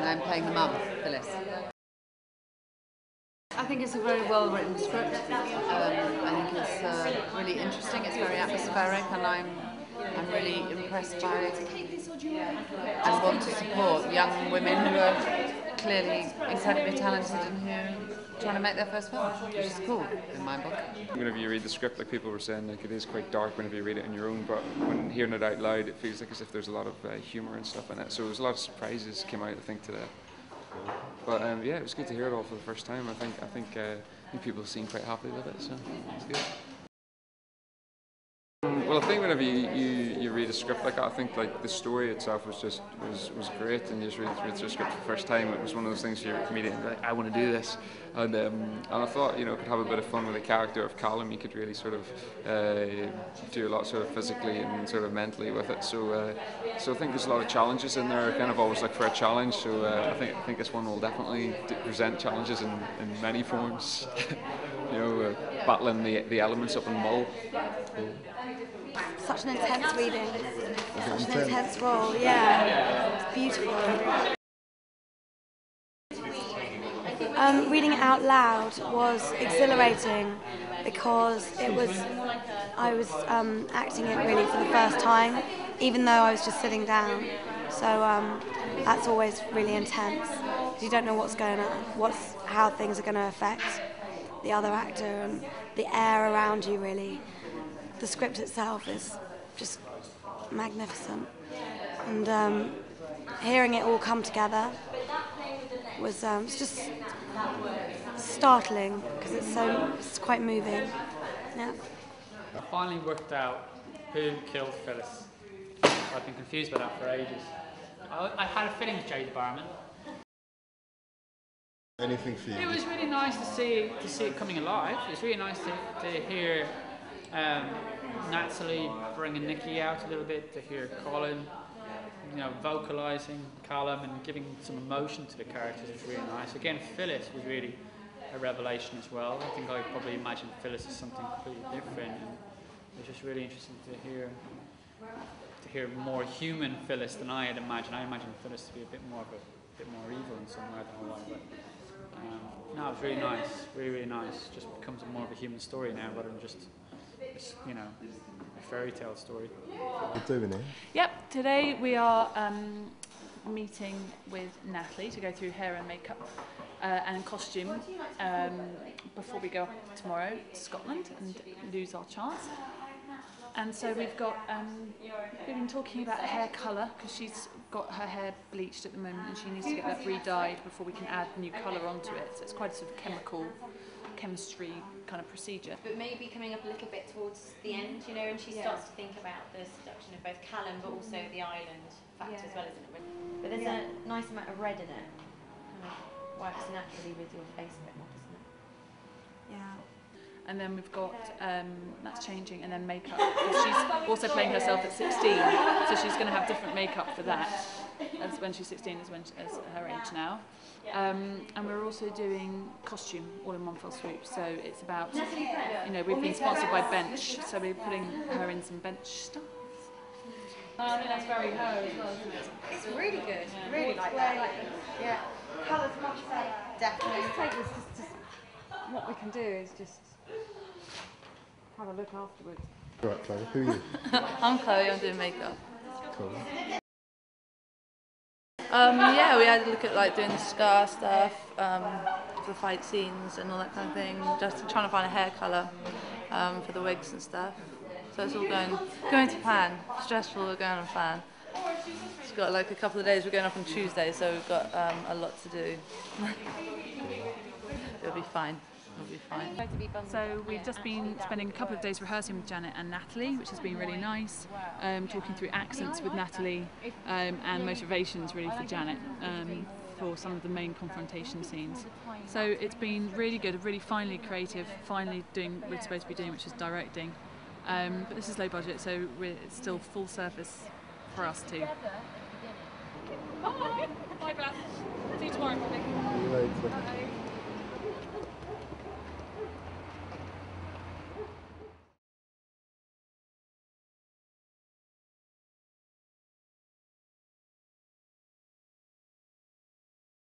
I'm playing the mum, Phyllis. I think it's a very well written script. I think it's really interesting. It's very atmospheric, and I'm really impressed by it and want to support young women who are clearly incredibly talented and who are trying to make their first film, which is cool in my book. Whenever you read the script, like people were saying, like it is quite dark whenever you read it on your own, but when hearing it out loud, it feels like as if there's a lot of humour and stuff in it. So there's a lot of surprises came out, I think, today. But yeah, it was good to hear it all for the first time. I think people seem quite happy with it, so it's good. Well, I think whenever you read a script like that, I think like the story itself was great, and you just read the script for the first time. It was one of those things you immediately like, I want to do this, and I thought could have a bit of fun with the character of Callum. You could really sort of do a lot sort of physically and sort of mentally with it. So I think there's a lot of challenges in there. I kind of always look for a challenge. So I think this one will definitely present challenges in many forms. Battling the elements up in Mull. Such an intense reading, such an intense role, yeah, it's beautiful. Reading it out loud was exhilarating because I was acting it really for the first time, even though I was just sitting down. So that's always really intense. You don't know what's going on, how things are going to affect the other actor and the air around you, really. The script itself is just magnificent, and hearing it all come together was just startling because it's quite moving. Yeah. I finally worked out who killed Phyllis. I've been confused about that for ages. I had a feeling it was Jodie Barman. Anything for you? It was really nice to see it coming alive. It was really nice to hear Natalie bringing Nikki out a little bit, to hear Colin, vocalising Callum and giving some emotion to the characters was really nice. Again, Phyllis was really a revelation as well. I think I probably imagined Phyllis as something completely different, and it was just really interesting to hear more human Phyllis than I had imagined. I imagined Phyllis to be a bit more evil in some way, I don't know why, but no, it was really nice, really nice. Just becomes more of a human story now rather than just a fairy tale story. What are you doing here? Yep, today we are meeting with Natalie to go through hair and makeup and costume before we go up tomorrow to Scotland and lose our chance. And so we've been talking about hair colour because she's got her hair bleached at the moment and she needs to get that re-dyed before we can add new colour onto it. So it's quite a sort of chemistry kind of procedure. But maybe coming up a little bit towards the end, and she starts to think about the seduction of both Callum but also the island fact as well, isn't it? But there's a nice amount of red in it. Kind of works naturally with your face a bit more, doesn't it? Yeah. And then we've got, that's changing, and then makeup. She's also playing herself at 16, so she's going to have different makeup for that, as when she's 16 as her age now. And we're also doing costume all in one fell swoop, so it's about, we've been sponsored by Bench, so we're putting her in some Bench stuff. I think that's very her as well, isn't it? It's really good, Yeah. really like that. Yeah, colour's much better. Definitely. Let's take this, just what we can do is just have a look afterwards. Right, Chloe, who are you? I'm Chloe, I'm doing makeup. Cool. Yeah, we had a look at doing the scar stuff, for fight scenes and all that kind of thing, just trying to find a hair colour for the wigs and stuff. So it's all going to plan. Stressful, we're going on plan. It's got a couple of days, we're going up on Tuesday, so we've got a lot to do. It'll be fine. It'll be fine. So we've just been spending a couple of days rehearsing with Janet and Natalie, which has been really nice, talking through accents with Natalie and motivations really for Janet for some of the main confrontation scenes. So it's been really good, really finally creative, finally doing what we're supposed to be doing, which is directing. But this is low budget, so it's still full surface for us too. Bye, Beth. See you tomorrow. See you later.